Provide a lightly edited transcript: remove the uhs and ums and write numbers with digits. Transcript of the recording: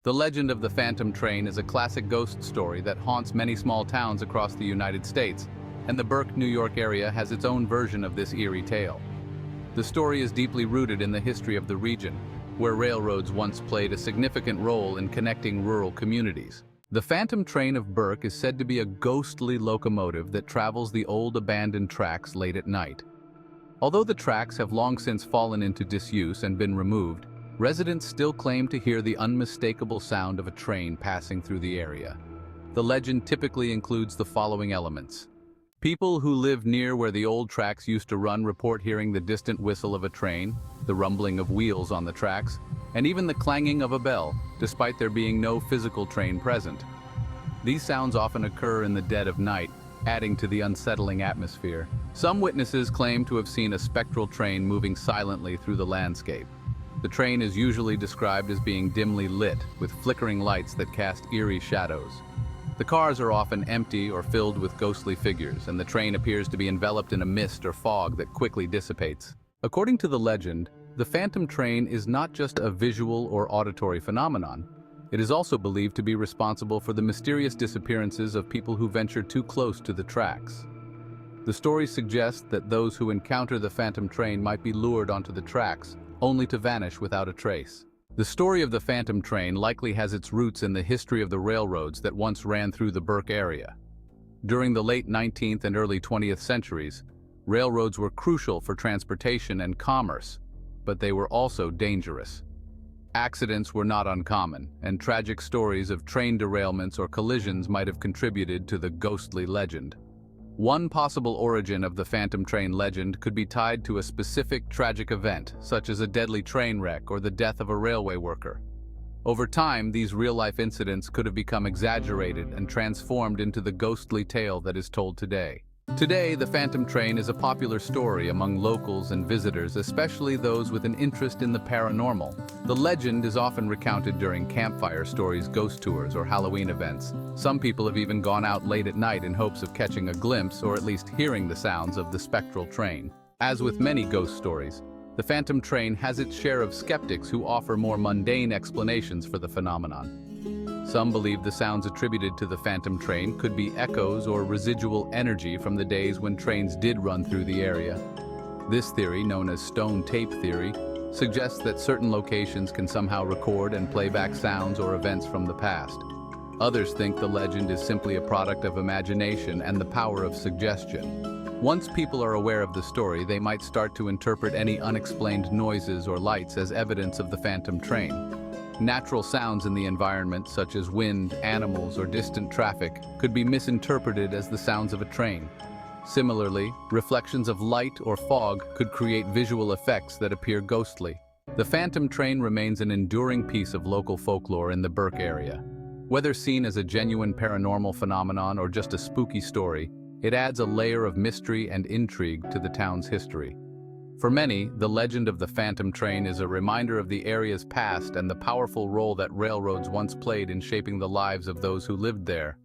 The legend of the Phantom Train is a classic ghost story that haunts many small towns across the United States, and the Burke, New York area has its own version of this eerie tale. The story is deeply rooted in the history of the region, where railroads once played a significant role in connecting rural communities. The Phantom Train of Burke is said to be a ghostly locomotive that travels the old abandoned tracks late at night. Although the tracks have long since fallen into disuse and been removed, residents still claim to hear the unmistakable sound of a train passing through the area. The legend typically includes the following elements. People who live near where the old tracks used to run report hearing the distant whistle of a train, the rumbling of wheels on the tracks, and even the clanging of a bell, despite there being no physical train present. These sounds often occur in the dead of night, adding to the unsettling atmosphere. Some witnesses claim to have seen a spectral train moving silently through the landscape. The train is usually described as being dimly lit, with flickering lights that cast eerie shadows. The cars are often empty or filled with ghostly figures, and the train appears to be enveloped in a mist or fog that quickly dissipates. According to the legend, the Phantom Train is not just a visual or auditory phenomenon. It is also believed to be responsible for the mysterious disappearances of people who venture too close to the tracks. The story suggests that those who encounter the Phantom Train might be lured onto the tracks, only to vanish without a trace. The story of the Phantom Train likely has its roots in the history of the railroads that once ran through the Burke area. During the late 19th and early 20th centuries, railroads were crucial for transportation and commerce, but they were also dangerous. Accidents were not uncommon, and tragic stories of train derailments or collisions might have contributed to the ghostly legend. One possible origin of the Phantom Train legend could be tied to a specific tragic event, such as a deadly train wreck or the death of a railway worker. Over time, these real-life incidents could have become exaggerated and transformed into the ghostly tale that is told today. Today, the Phantom Train is a popular story among locals and visitors, especially those with an interest in the paranormal. The legend is often recounted during campfire stories, ghost tours, or Halloween events. Some people have even gone out late at night in hopes of catching a glimpse or at least hearing the sounds of the spectral train. As with many ghost stories, the Phantom Train has its share of skeptics who offer more mundane explanations for the phenomenon. Some believe the sounds attributed to the Phantom Train could be echoes or residual energy from the days when trains did run through the area. This theory, known as stone tape theory, suggests that certain locations can somehow record and play back sounds or events from the past. Others think the legend is simply a product of imagination and the power of suggestion. Once people are aware of the story, they might start to interpret any unexplained noises or lights as evidence of the Phantom Train. Natural sounds in the environment, such as wind, animals, or distant traffic, could be misinterpreted as the sounds of a train. Similarly, reflections of light or fog could create visual effects that appear ghostly. The Phantom Train remains an enduring piece of local folklore in the Burke area. Whether seen as a genuine paranormal phenomenon or just a spooky story, it adds a layer of mystery and intrigue to the town's history. For many, the legend of the Phantom Train is a reminder of the area's past and the powerful role that railroads once played in shaping the lives of those who lived there.